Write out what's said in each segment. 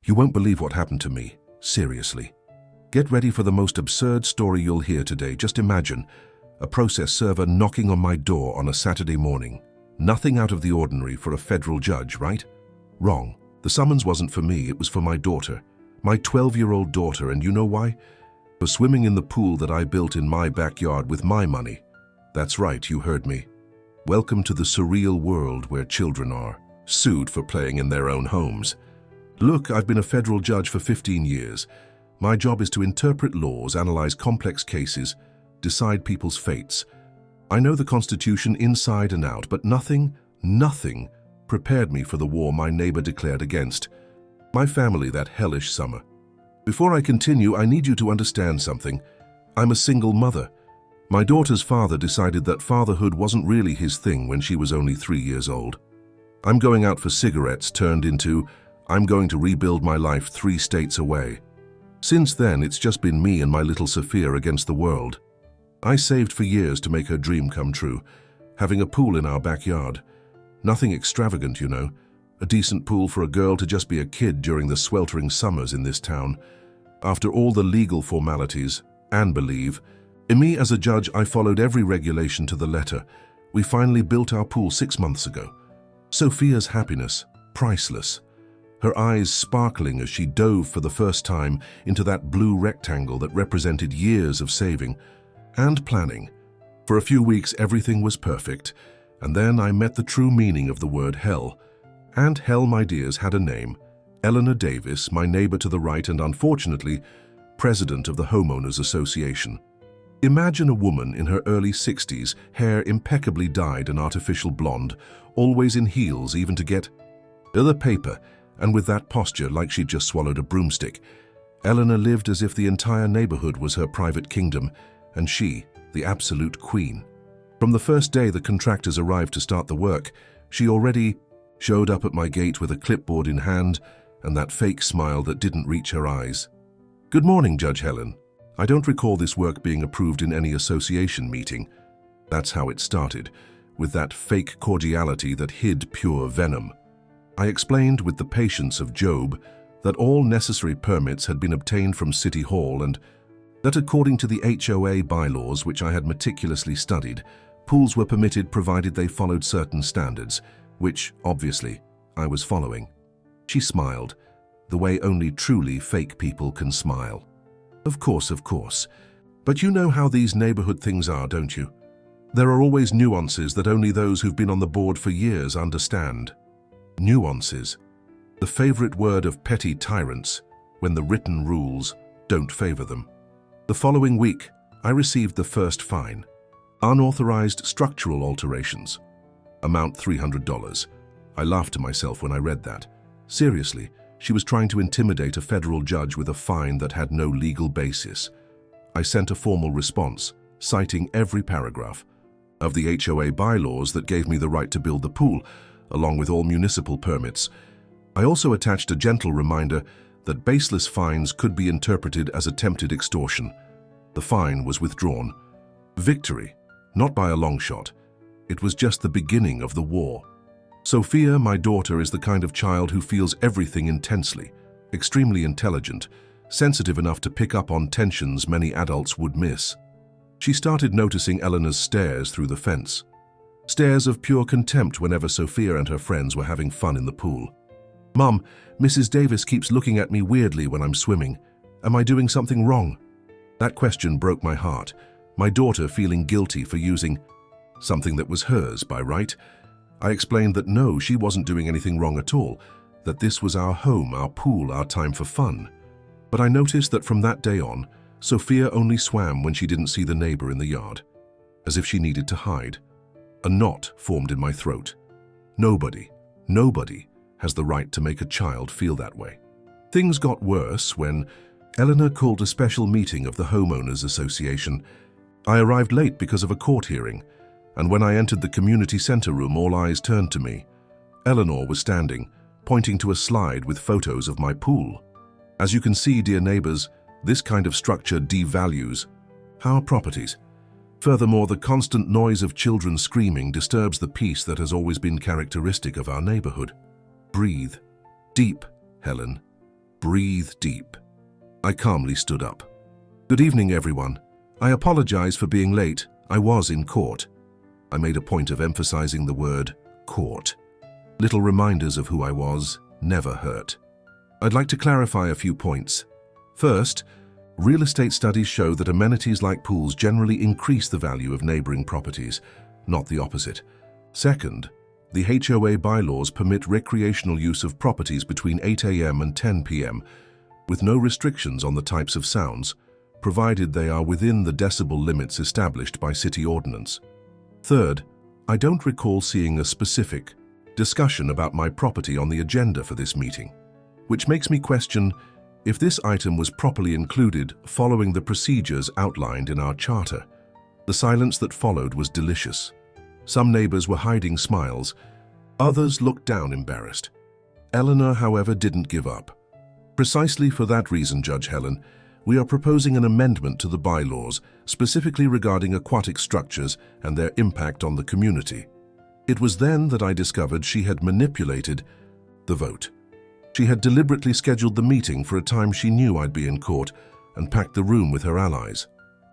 You won't believe what happened to me, seriously. Get ready for the most absurd story you'll hear today. Just imagine a process server knocking on my door on a Saturday morning. Nothing out of the ordinary for a federal judge, right? Wrong. The summons wasn't for me, it was for my daughter. My 12-year-old daughter, and you know why? For swimming in the pool that I built in my backyard with my money. That's right, you heard me. Welcome to the surreal world where children are sued for playing in their own homes. Look, I've been a federal judge for 15 years. My job is to interpret laws, analyze complex cases, decide people's fates. I know the Constitution inside and out, but nothing prepared me for the war my neighbor declared against my family that hellish summer. Before I continue, I need you to understand something. I'm a single mother. My daughter's father decided that fatherhood wasn't really his thing when she was only 3 years old. I'm going out for cigarettes turned into, I'm going to rebuild my life 3 states away. Since then, it's just been me and my little Sophia against the world. I saved for years to make her dream come true, having a pool in our backyard. Nothing extravagant, you know. A decent pool for a girl to just be a kid during the sweltering summers in this town. After all the legal formalities, and believe, in me as a judge, I followed every regulation to the letter. We finally built our pool 6 months ago. Sophia's happiness, priceless. Her eyes sparkling as she dove for the first time into that blue rectangle that represented years of saving and planning. For a few weeks, everything was perfect, and then I met the true meaning of the word hell. And hell, my dears, had a name. Eleanor Davis, my neighbor to the right and unfortunately, president of the Homeowners Association. Imagine a woman in her early 60s, hair impeccably dyed an artificial blonde, always in heels even to get the paper, and with that posture like she'd just swallowed a broomstick. Eleanor lived as if the entire neighborhood was her private kingdom, and she, the absolute queen. From the first day the contractors arrived to start the work, she already showed up at my gate with a clipboard in hand and that fake smile that didn't reach her eyes. "Good morning, Judge Helen. I don't recall this work being approved in any association meeting." That's how it started, with that fake cordiality that hid pure venom. I explained with the patience of Job that all necessary permits had been obtained from City Hall and that according to the HOA bylaws, which I had meticulously studied, pools were permitted provided they followed certain standards, which, obviously, I was following. She smiled, the way only truly fake people can smile. Of course. But you know how these neighborhood things are, don't you? There are always nuances that only those who've been on the board for years understand. Nuances. The favorite word of petty tyrants when the written rules don't favor them. The following week, I received the first fine. Unauthorized structural alterations. Amount $300. I laughed to myself when I read that. Seriously, she was trying to intimidate a federal judge with a fine that had no legal basis. I sent a formal response, citing every paragraph of the HOA bylaws that gave me the right to build the pool, along with all municipal permits. I also attached a gentle reminder that baseless fines could be interpreted as attempted extortion. The fine was withdrawn. Victory, not by a long shot. It was just the beginning of the war. Sophia, my daughter, is the kind of child who feels everything intensely, extremely intelligent, sensitive enough to pick up on tensions many adults would miss. She started noticing Eleanor's stares through the fence. Stares of pure contempt whenever Sophia and her friends were having fun in the pool. "Mum, Mrs. Davis keeps looking at me weirdly when I'm swimming. Am I doing something wrong?" That question broke my heart, my daughter feeling guilty for using something that was hers by right. I explained that no, she wasn't doing anything wrong at all, that this was our home, our pool, our time for fun. But I noticed that from that day on, Sophia only swam when she didn't see the neighbor in the yard, as if she needed to hide. A knot formed in my throat. Nobody has the right to make a child feel that way. Things got worse when Eleanor called a special meeting of the Homeowners Association. I arrived late because of a court hearing, and when I entered the community center room, all eyes turned to me. Eleanor was standing, pointing to a slide with photos of my pool. As you can see, dear neighbors, this kind of structure devalues our properties. Furthermore, the constant noise of children screaming disturbs the peace that has always been characteristic of our neighborhood. Breathe. Deep, Helen. Breathe deep. I calmly stood up. Good evening, everyone. I apologize for being late. I was in court. I made a point of emphasizing the word court. Little reminders of who I was never hurt. I'd like to clarify a few points. First, real estate studies show that amenities like pools generally increase the value of neighboring properties, not the opposite. Second, the HOA bylaws permit recreational use of properties between 8 a.m. and 10 p.m., with no restrictions on the types of sounds, provided they are within the decibel limits established by city ordinance. Third, I don't recall seeing a specific discussion about my property on the agenda for this meeting, which makes me question if this item was properly included following the procedures outlined in our charter. The silence that followed was delicious. Some neighbors were hiding smiles. Others looked down embarrassed. Eleanor, however, didn't give up. Precisely for that reason, Judge Helen, we are proposing an amendment to the bylaws, specifically regarding aquatic structures and their impact on the community. It was then that I discovered she had manipulated the vote. She had deliberately scheduled the meeting for a time she knew I'd be in court and packed the room with her allies.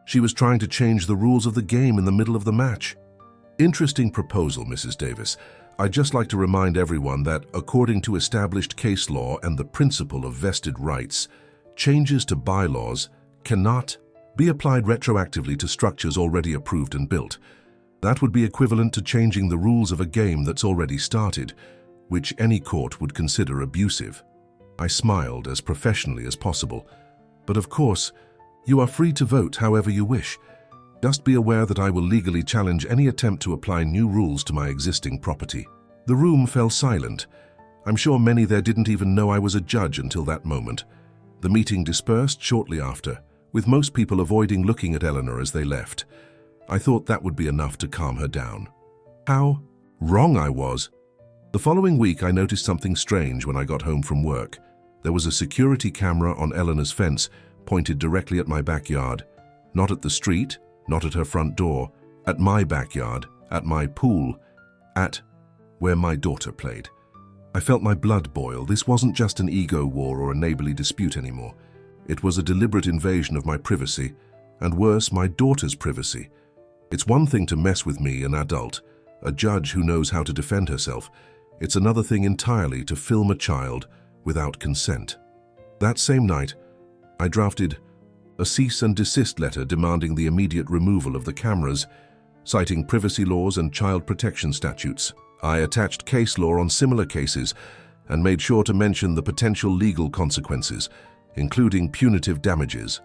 She was trying to change the rules of the game in the middle of the match. Interesting proposal, Mrs. Davis. I'd just like to remind everyone that, according to established case law and the principle of vested rights, changes to bylaws cannot be applied retroactively to structures already approved and built. That would be equivalent to changing the rules of a game that's already started, which any court would consider abusive. I smiled as professionally as possible. But of course, you are free to vote however you wish. Just be aware that I will legally challenge any attempt to apply new rules to my existing property. The room fell silent. I'm sure many there didn't even know I was a judge until that moment. The meeting dispersed shortly after, with most people avoiding looking at Eleanor as they left. I thought that would be enough to calm her down. How wrong I was. The following week, I noticed something strange when I got home from work. There was a security camera on Eleanor's fence pointed directly at my backyard. Not at the street, not at her front door, at my backyard, at my pool, at where my daughter played. I felt my blood boil. This wasn't just an ego war or a neighborly dispute anymore. It was a deliberate invasion of my privacy, and worse, my daughter's privacy. It's one thing to mess with me, an adult, a judge who knows how to defend herself. It's another thing entirely to film a child without consent. That same night, I drafted a cease and desist letter demanding the immediate removal of the cameras, citing privacy laws and child protection statutes. I attached case law on similar cases and made sure to mention the potential legal consequences, including punitive damages.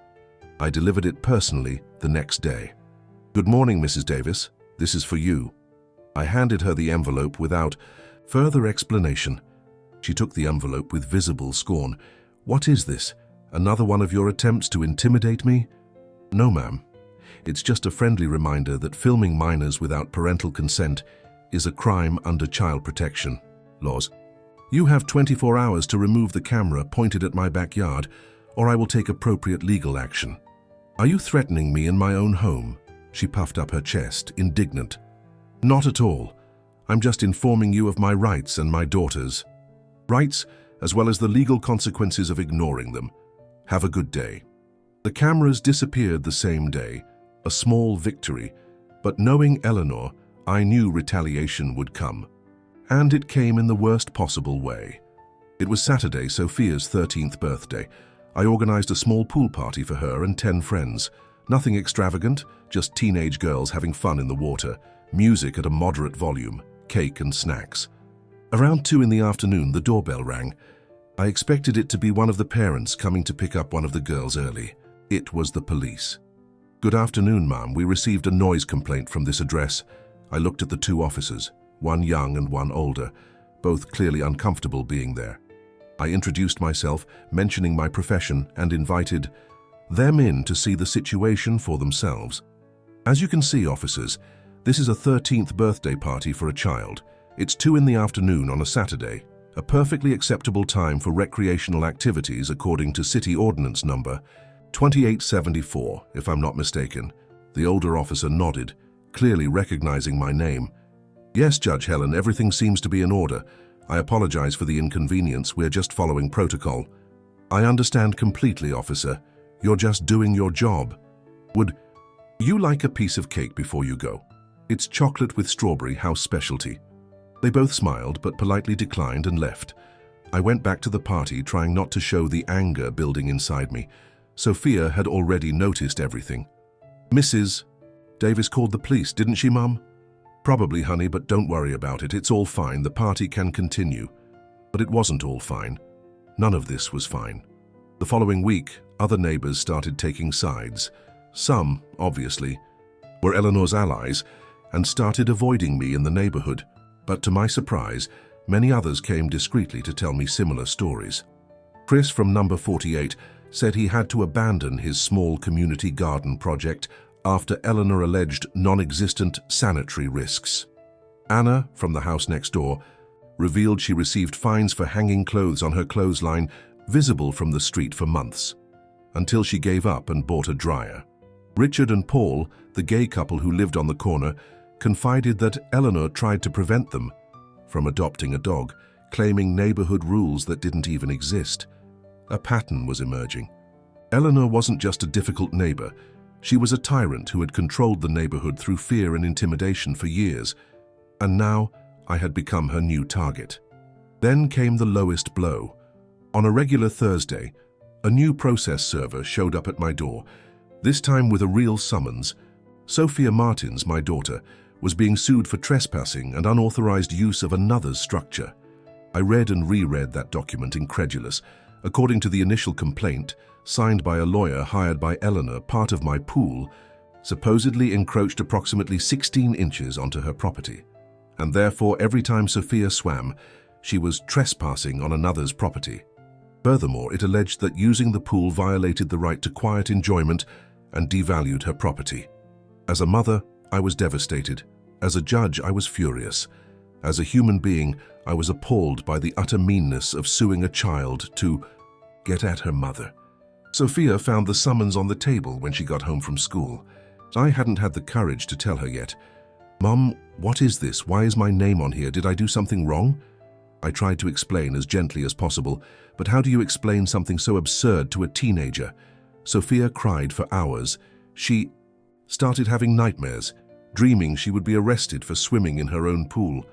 I delivered it personally the next day. Good morning, Mrs. Davis. This is for you. I handed her the envelope without further explanation. She took the envelope with visible scorn. What is this? Another one of your attempts to intimidate me? No, ma'am. It's just a friendly reminder that filming minors without parental consent is a crime under child protection laws. You have 24 hours to remove the camera pointed at my backyard, or I will take appropriate legal action. Are you threatening me in my own home? She puffed up her chest, indignant. Not at all. I'm just informing you of my rights and my daughter's rights, as well as the legal consequences of ignoring them. Have a good day. The cameras disappeared the same day, a small victory, but knowing Eleanor, I knew retaliation would come. And it came in the worst possible way. It was Saturday, Sophia's 13th birthday. I organized a small pool party for her and 10 friends. Nothing extravagant, just teenage girls having fun in the water, music at a moderate volume, cake and snacks. Around 2 in the afternoon, the doorbell rang. I expected it to be one of the parents coming to pick up one of the girls early. It was the police. Good afternoon, ma'am. We received a noise complaint from this address. I looked at the 2 officers, one young and one older, both clearly uncomfortable being there. I introduced myself, mentioning my profession, and invited them in to see the situation for themselves. As you can see, officers, this is a 13th birthday party for a child. It's 2 in the afternoon on a Saturday, a perfectly acceptable time for recreational activities according to City Ordinance Number 2874, if I'm not mistaken. The older officer nodded, clearly recognizing my name. Yes, Judge Helen, everything seems to be in order. I apologize for the inconvenience. We're just following protocol. I understand completely, officer. You're just doing your job. Would you like a piece of cake before you go? It's chocolate with strawberry, house specialty. They both smiled but politely declined and left. I went back to the party, trying not to show the anger building inside me. Sophia had already noticed everything. Mrs. Davis called the police, didn't she, Mum? Probably, honey, but don't worry about it. It's all fine. The party can continue. But it wasn't all fine. None of this was fine. The following week, other neighbors started taking sides. Some, obviously, were Eleanor's allies and started avoiding me in the neighborhood. But to my surprise, many others came discreetly to tell me similar stories. Chris from number 48 said he had to abandon his small community garden project after Eleanor alleged non-existent sanitary risks. Anna, from the house next door, revealed she received fines for hanging clothes on her clothesline visible from the street for months, until she gave up and bought a dryer. Richard and Paul, the gay couple who lived on the corner, confided that Eleanor tried to prevent them from adopting a dog, claiming neighborhood rules that didn't even exist. A pattern was emerging. Eleanor wasn't just a difficult neighbor. She was a tyrant who had controlled the neighborhood through fear and intimidation for years, and now I had become her new target. Then came the lowest blow. On a regular Thursday, a new process server showed up at my door, this time with a real summons. Sophia Martins, my daughter, was being sued for trespassing and unauthorized use of another's structure. I read and reread that document, incredulous. According to the initial complaint, signed by a lawyer hired by Eleanor, part of my pool supposedly encroached approximately 16 inches onto her property, and therefore every time Sophia swam, she was trespassing on another's property. Furthermore, it alleged that using the pool violated the right to quiet enjoyment and devalued her property. As a mother, I was devastated. As a judge, I was furious. As a human being, I was appalled by the utter meanness of suing a child to get at her mother. Sophia found the summons on the table when she got home from school. I hadn't had the courage to tell her yet. "Mom, what is this? Why is my name on here? Did I do something wrong?" I tried to explain as gently as possible, but how do you explain something so absurd to a teenager? Sophia cried for hours. She started having nightmares, dreaming she would be arrested for swimming in her own pool.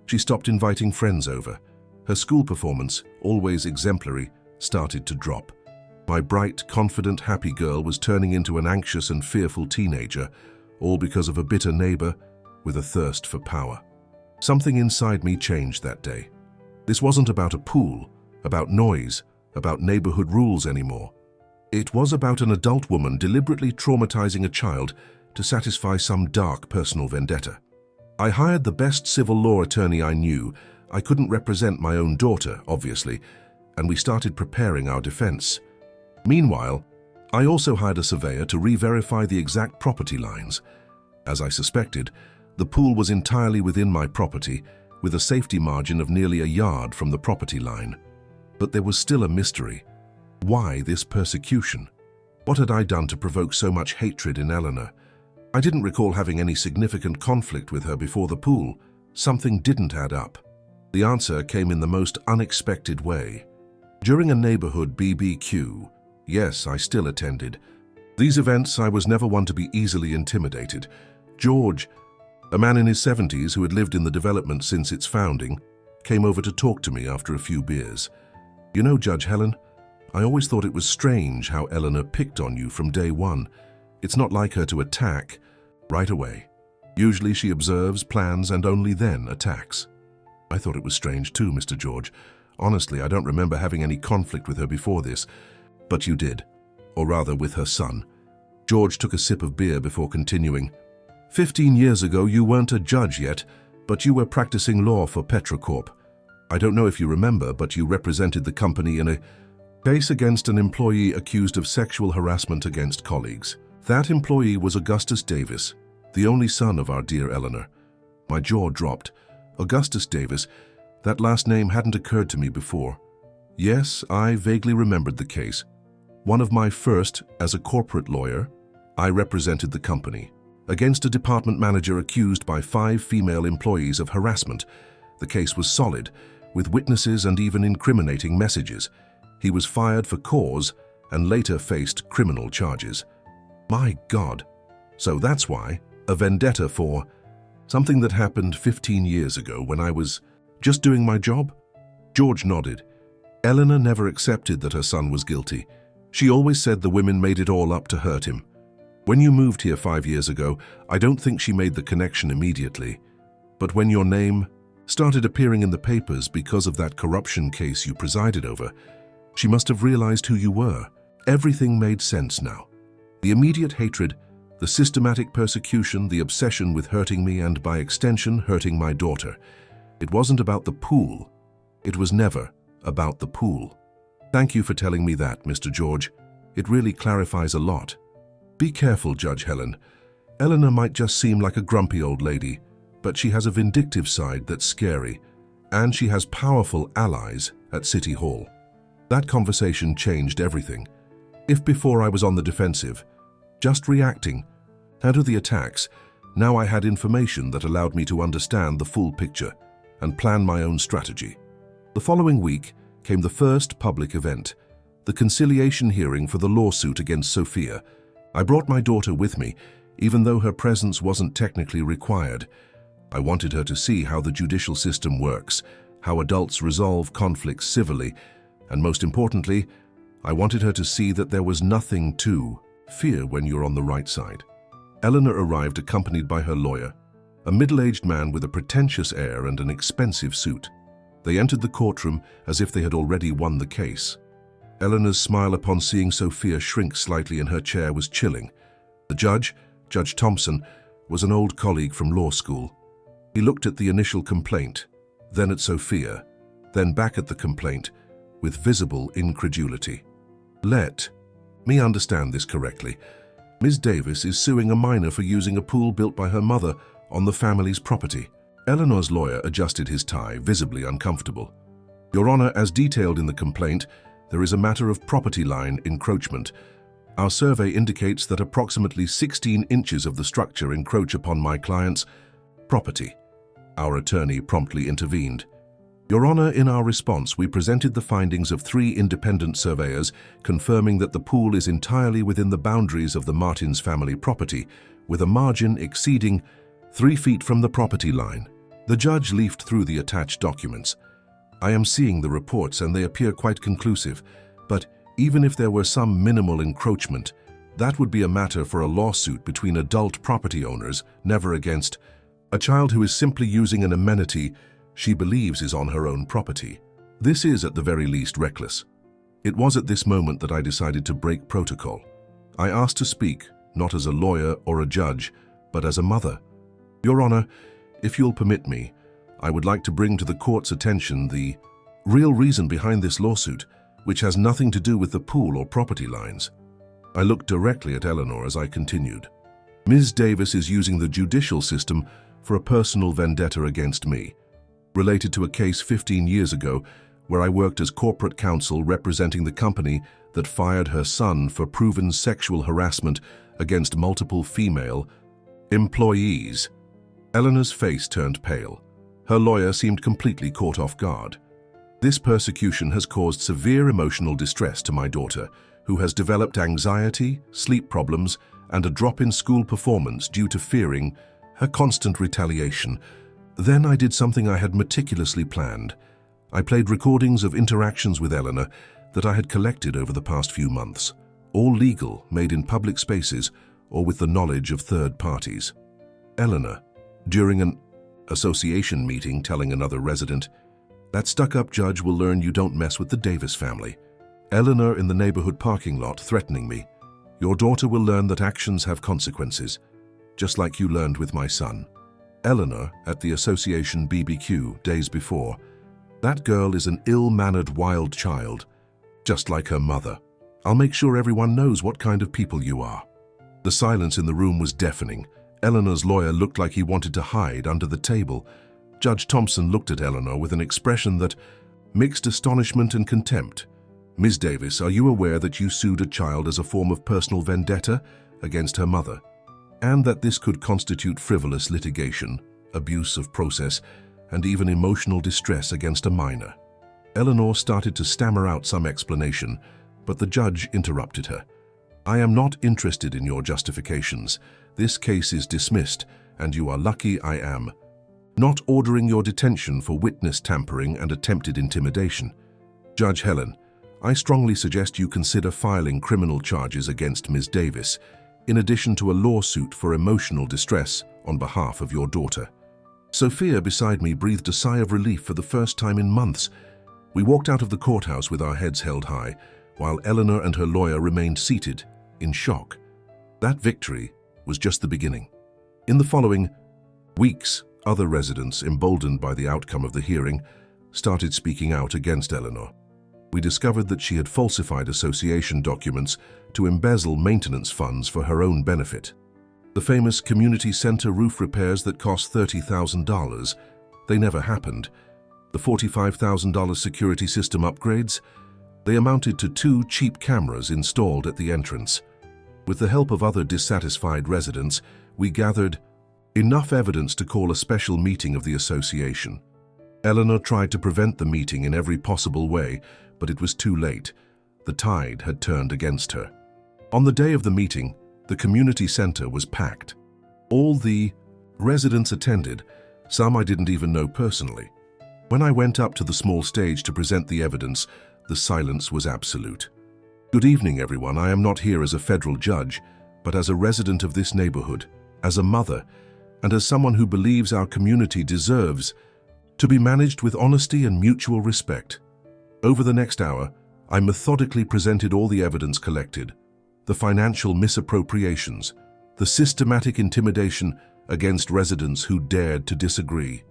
She stopped inviting friends over. Her school performance, always exemplary, started to drop. My bright, confident, happy girl was turning into an anxious and fearful teenager, all because of a bitter neighbor with a thirst for power. Something inside me changed that day. This wasn't about a pool, about noise, about neighborhood rules anymore. It was about an adult woman deliberately traumatizing a child to satisfy some dark personal vendetta. I hired the best civil law attorney I knew. I couldn't represent my own daughter, obviously, and we started preparing our defense. Meanwhile, I also hired a surveyor to re-verify the exact property lines. As I suspected, the pool was entirely within my property, with a safety margin of nearly a yard from the property line. But there was still a mystery. Why this persecution? What had I done to provoke so much hatred in Eleanor? I didn't recall having any significant conflict with her before the pool. Something didn't add up. The answer came in the most unexpected way. During a neighborhood BBQ, yes, I still attended. These events, I was never one to be easily intimidated. George, a man in his 70s who had lived in the development since its founding, came over to talk to me after a few beers. "You know, Judge Helen, I always thought it was strange how Eleanor picked on you from day one. It's not like her to attack right away. Usually she observes, plans, and only then attacks." I thought it was strange too, Mr. George. Honestly, I don't remember having any conflict with her before this. But you did, or rather with her son. George took a sip of beer before continuing. 15 years ago, you weren't a judge yet, but you were practicing law for Petrocorp. I don't know if you remember, but you represented the company in a case against an employee accused of sexual harassment against colleagues. That employee was Augustus Davis, the only son of our dear Eleanor. My jaw dropped. Augustus Davis, that last name hadn't occurred to me before. Yes, I vaguely remembered the case. One of my first, as a corporate lawyer, I represented the company against a department manager accused by 5 female employees of harassment. The case was solid, with witnesses and even incriminating messages. He was fired for cause and later faced criminal charges. My God. So that's why, a vendetta for something that happened 15 years ago when I was just doing my job? George nodded. Eleanor never accepted that her son was guilty. She always said the women made it all up to hurt him. When you moved here 5 years ago, I don't think she made the connection immediately. But when your name started appearing in the papers because of that corruption case you presided over, she must have realized who you were. Everything made sense now. The immediate hatred, the systematic persecution, the obsession with hurting me and, by extension, hurting my daughter. It wasn't about the pool. It was never about the pool. Thank you for telling me that, Mr. George. It really clarifies a lot. Be careful, Judge Helen. Eleanor might just seem like a grumpy old lady, but she has a vindictive side that's scary, and she has powerful allies at City Hall. That conversation changed everything. If before I was on the defensive, just reacting, and to the attacks, now I had information that allowed me to understand the full picture and plan my own strategy. The following week came the first public event, the conciliation hearing for the lawsuit against Sophia. I brought my daughter with me, even though her presence wasn't technically required. I wanted her to see how the judicial system works, how adults resolve conflicts civilly, and most importantly, I wanted her to see that there was nothing to fear when you're on the right side. Eleanor arrived accompanied by her lawyer, a middle-aged man with a pretentious air and an expensive suit. They entered the courtroom as if they had already won the case. Eleanor's smile upon seeing Sophia shrink slightly in her chair was chilling. The judge, Judge Thompson, was an old colleague from law school. He looked at the initial complaint, then at Sophia, then back at the complaint, with visible incredulity. Let me understand this correctly. Ms. Davis is suing a minor for using a pool built by her mother on the family's property. Eleanor's lawyer adjusted his tie, visibly uncomfortable. Your Honor, as detailed in the complaint, there is a matter of property line encroachment. Our survey indicates that approximately 16 inches of the structure encroach upon my client's property. Our attorney promptly intervened. Your Honor, in our response, we presented the findings of 3 independent surveyors confirming that the pool is entirely within the boundaries of the Martins family property, with a margin exceeding 3 feet from the property line. The judge leafed through the attached documents. I am seeing the reports and they appear quite conclusive, but even if there were some minimal encroachment, that would be a matter for a lawsuit between adult property owners, never against a child who is simply using an amenity she believes is on her own property. This is at the very least reckless. It was at this moment that I decided to break protocol. I asked to speak, not as a lawyer or a judge, but as a mother. Your Honor, if you'll permit me, I would like to bring to the court's attention the real reason behind this lawsuit, which has nothing to do with the pool or property lines. I looked directly at Eleanor as I continued. Ms. Davis is using the judicial system for a personal vendetta against me, related to a case 15 years ago where I worked as corporate counsel representing the company that fired her son for proven sexual harassment against multiple female employees. Eleanor's face turned pale. Her lawyer seemed completely caught off guard. This persecution has caused severe emotional distress to my daughter, who has developed anxiety, sleep problems, and a drop in school performance due to fearing her constant retaliation. Then I did something I had meticulously planned. I played recordings of interactions with Eleanor that I had collected over the past few months, all legal, made in public spaces or with the knowledge of third parties. Eleanor, during an association meeting, telling another resident, "That stuck-up judge will learn you don't mess with the Davis family." Eleanor in the neighborhood parking lot threatening me, "Your daughter will learn that actions have consequences, just like you learned with my son." Eleanor at the association BBQ days before, "That girl is an ill-mannered wild child, just like her mother. I'll make sure everyone knows what kind of people you are." The silence in the room was deafening. Eleanor's lawyer looked like he wanted to hide under the table. Judge Thompson looked at Eleanor with an expression that mixed astonishment and contempt. "Ms. Davis, are you aware that you sued a child as a form of personal vendetta against her mother, and that this could constitute frivolous litigation, abuse of process, and even emotional distress against a minor?" Eleanor started to stammer out some explanation, but the judge interrupted her. "I am not interested in your justifications. This case is dismissed, and you are lucky I am not ordering your detention for witness tampering and attempted intimidation. Judge Helen, I strongly suggest you consider filing criminal charges against Ms. Davis, in addition to a lawsuit for emotional distress on behalf of your daughter." Sophia beside me breathed a sigh of relief for the first time in months. We walked out of the courthouse with our heads held high, while Eleanor and her lawyer remained seated, in shock. That victory was just the beginning. In the following weeks, other residents, emboldened by the outcome of the hearing, started speaking out against Eleanor. We discovered that she had falsified association documents to embezzle maintenance funds for her own benefit. The famous community center roof repairs that cost $30,000, they never happened. The $45,000 security system upgrades, they amounted to 2 cheap cameras installed at the entrance. With the help of other dissatisfied residents, we gathered enough evidence to call a special meeting of the association. Eleanor tried to prevent the meeting in every possible way, but it was too late. The tide had turned against her. On the day of the meeting, the community center was packed. All the residents attended, some I didn't even know personally. When I went up to the small stage to present the evidence, the silence was absolute. "Good evening, everyone. I am not here as a federal judge, but as a resident of this neighborhood, as a mother, and as someone who believes our community deserves to be managed with honesty and mutual respect." Over the next hour, I methodically presented all the evidence collected, the financial misappropriations, the systematic intimidation against residents who dared to disagree,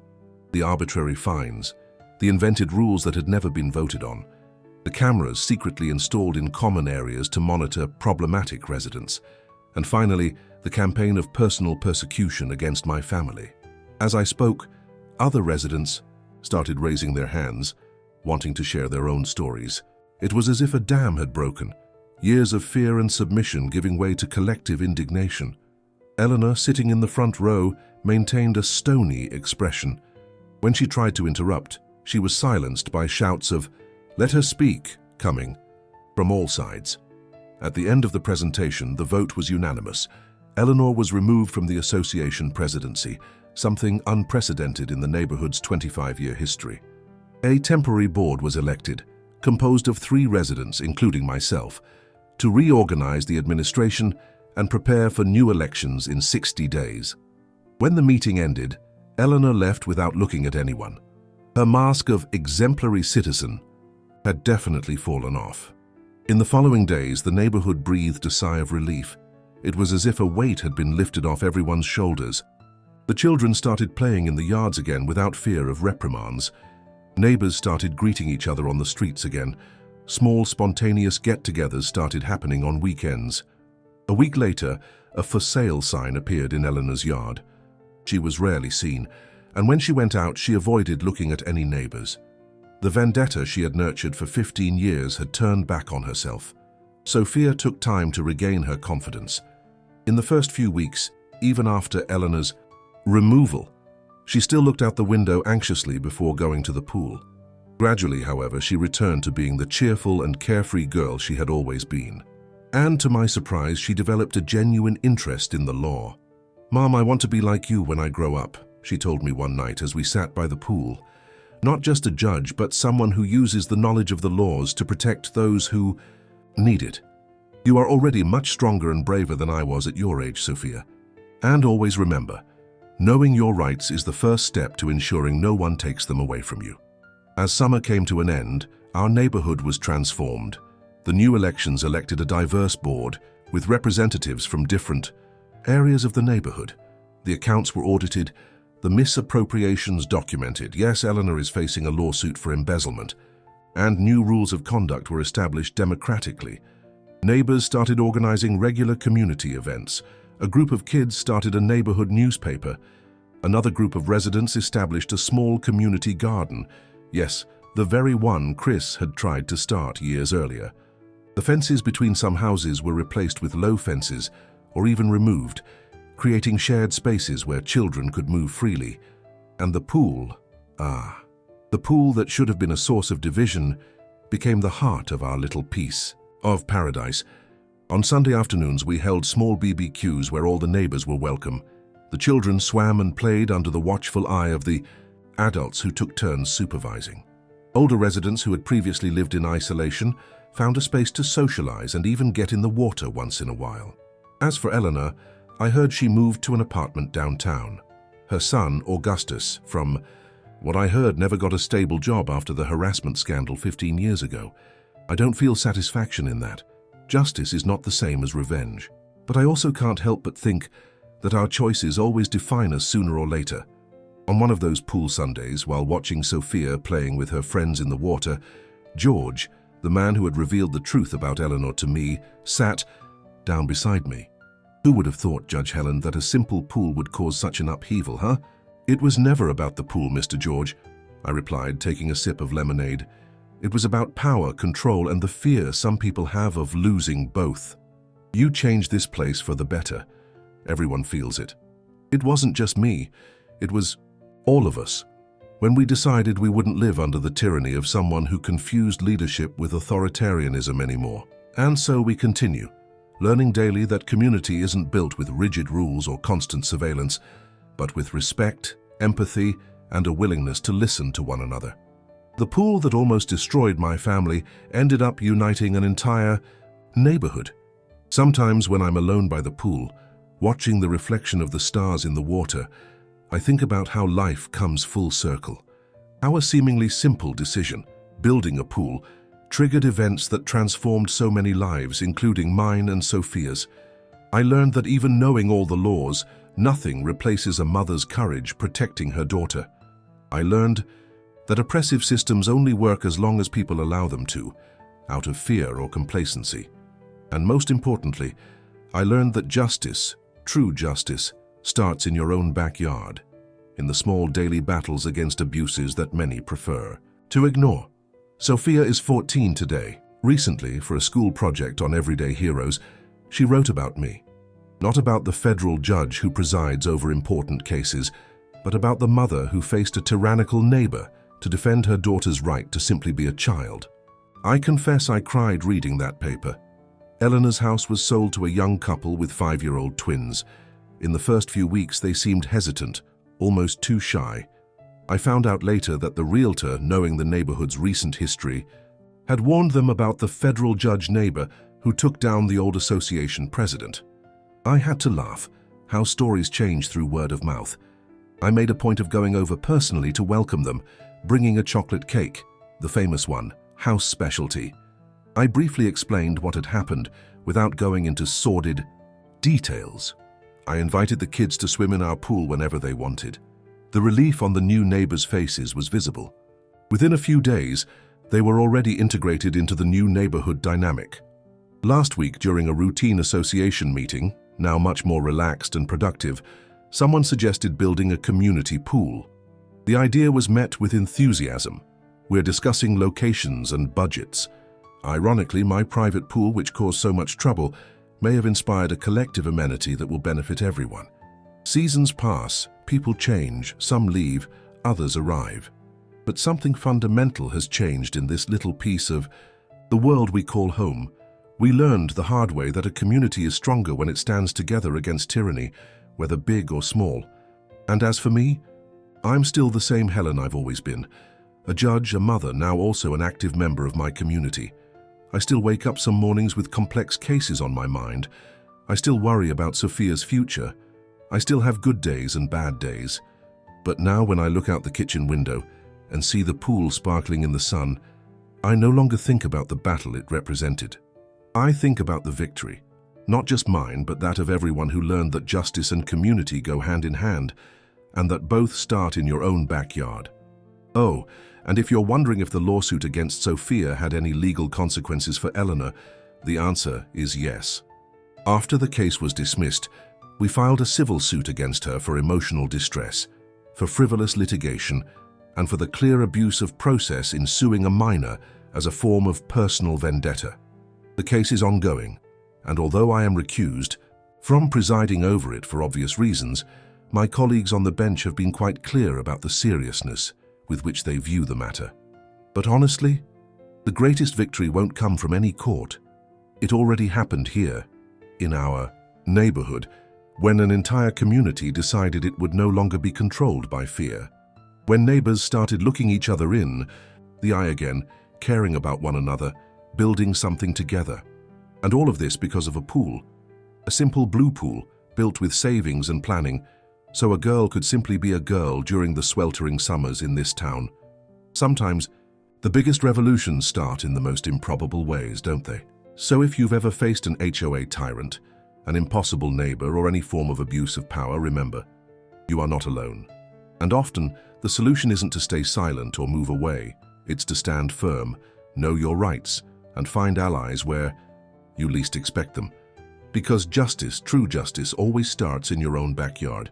the arbitrary fines, the invented rules that had never been voted on, the cameras secretly installed in common areas to monitor problematic residents, and finally, the campaign of personal persecution against my family. As I spoke, other residents started raising their hands, wanting to share their own stories. It was as if a dam had broken, years of fear and submission giving way to collective indignation. Eleanor, sitting in the front row, maintained a stony expression. When she tried to interrupt, she was silenced by shouts of "Let her speak" coming from all sides. At the end of the presentation, the vote was unanimous. Eleanor was removed from the association presidency, something unprecedented in the neighborhood's 25-year history. A temporary board was elected, composed of 3 residents, including myself, to reorganize the administration and prepare for new elections in 60 days. When the meeting ended, Eleanor left without looking at anyone. Her mask of exemplary citizen had definitely fallen off. In the following days, the neighborhood breathed a sigh of relief. It was as if a weight had been lifted off everyone's shoulders. The children started playing in the yards again without fear of reprimands. Neighbors started greeting each other on the streets again. Small, spontaneous get-togethers started happening on weekends. A week later, a "for sale" sign appeared in Eleanor's yard. She was rarely seen, and when she went out, she avoided looking at any neighbors. The vendetta she had nurtured for 15 years had turned back on herself. Sophia took time to regain her confidence. In the first few weeks, even after Eleanor's removal, she still looked out the window anxiously before going to the pool. Gradually, however, she returned to being the cheerful and carefree girl she had always been. And to my surprise, she developed a genuine interest in the law. "Mom, I want to be like you when I grow up," she told me one night as we sat by the pool. "Not just a judge, but someone who uses the knowledge of the laws to protect those who need it. You are already much stronger and braver than I was at your age, Sophia. And always remember, knowing your rights is the first step to ensuring no one takes them away from you." As summer came to an end, our neighborhood was transformed. The new elections elected a diverse board with representatives from different areas of the neighborhood. The accounts were audited, the misappropriations documented. Yes, Eleanor is facing a lawsuit for embezzlement. And new rules of conduct were established democratically. Neighbors started organizing regular community events. A group of kids started a neighborhood newspaper. Another group of residents established a small community garden. Yes, the very one Chris had tried to start years earlier. The fences between some houses were replaced with low fences or even removed, creating shared spaces where children could move freely. And the pool, The pool that should have been a source of division became the heart of our little piece of paradise. On Sunday afternoons, we held small BBQs where all the neighbors were welcome. The children swam and played under the watchful eye of the adults who took turns supervising. Older residents who had previously lived in isolation found a space to socialize and even get in the water once in a while. As for Eleanor, I heard she moved to an apartment downtown. Her son, Augustus, from what I heard, never got a stable job after the harassment scandal 15 years ago. I don't feel satisfaction in that. Justice is not the same as revenge. But I also can't help but think that our choices always define us sooner or later. On one of those pool Sundays, while watching Sophia playing with her friends in the water, George, the man who had revealed the truth about Eleanor to me, sat down beside me. Who would have thought, Judge Helen, that a simple pool would cause such an upheaval, huh? It was never about the pool, Mr. George, I replied, taking a sip of lemonade. It was about power, control, and the fear some people have of losing both. You changed this place for the better. Everyone feels it. It wasn't just me. It was all of us. When we decided we wouldn't live under the tyranny of someone who confused leadership with authoritarianism anymore. And so we continue, learning daily that community isn't built with rigid rules or constant surveillance, but with respect, empathy, and a willingness to listen to one another. The pool that almost destroyed my family ended up uniting an entire neighborhood. Sometimes when I'm alone by the pool, watching the reflection of the stars in the water, I think about how life comes full circle. How a seemingly simple decision, building a pool, triggered events that transformed so many lives, including mine and Sophia's. I learned that even knowing all the laws, nothing replaces a mother's courage protecting her daughter. I learned that oppressive systems only work as long as people allow them to, out of fear or complacency. And most importantly, I learned that justice, true justice, starts in your own backyard, in the small daily battles against abuses that many prefer to ignore. Sophia is 14 today. Recently, for a school project on everyday heroes, she wrote about me. Not about the federal judge who presides over important cases, but about the mother who faced a tyrannical neighbor to defend her daughter's right to simply be a child. I confess I cried reading that paper. Eleanor's house was sold to a young couple with 5-year-old twins. In the first few weeks, they seemed hesitant, almost too shy. I found out later that the realtor, knowing the neighborhood's recent history, had warned them about the federal judge neighbor who took down the old association president. I had to laugh, how stories change through word of mouth. I made a point of going over personally to welcome them, bringing a chocolate cake, the famous one, house specialty. I briefly explained what had happened without going into sordid details. I invited the kids to swim in our pool whenever they wanted. The relief on the new neighbors' faces was visible. Within a few days, they were already integrated into the new neighborhood dynamic. Last week, during a routine association meeting, now much more relaxed and productive, someone suggested building a community pool. The idea was met with enthusiasm. We're discussing locations and budgets. Ironically, my private pool, which caused so much trouble, may have inspired a collective amenity that will benefit everyone. Seasons pass, people change, some leave, others arrive. But something fundamental has changed in this little piece of the world we call home. We learned the hard way that a community is stronger when it stands together against tyranny, whether big or small. And as for me, I'm still the same Helen I've always been. A judge, a mother, now also an active member of my community. I still wake up some mornings with complex cases on my mind. I still worry about Sophia's future. I still have good days and bad days. But now when I look out the kitchen window and see the pool sparkling in the sun, I no longer think about the battle it represented. I think about the victory, not just mine, but that of everyone who learned that justice and community go hand in hand, and that both start in your own backyard. Oh, and if you're wondering if the lawsuit against Sophia had any legal consequences for Eleanor, the answer is yes. After the case was dismissed, we filed a civil suit against her for emotional distress, for frivolous litigation, and for the clear abuse of process in suing a minor as a form of personal vendetta. The case is ongoing, and although I am recused from presiding over it for obvious reasons, my colleagues on the bench have been quite clear about the seriousness with which they view the matter. But honestly, the greatest victory won't come from any court. It already happened here, in our neighborhood, when an entire community decided it would no longer be controlled by fear. When neighbors started looking each other in the eye again, caring about one another, building something together. And all of this because of a pool, a simple blue pool built with savings and planning, so a girl could simply be a girl during the sweltering summers in this town. Sometimes, the biggest revolutions start in the most improbable ways, don't they? So if you've ever faced an HOA tyrant, an impossible neighbor, or any form of abuse of power, remember, you are not alone. And often, the solution isn't to stay silent or move away. It's to stand firm, know your rights, and find allies where you least expect them. Because justice, true justice, always starts in your own backyard.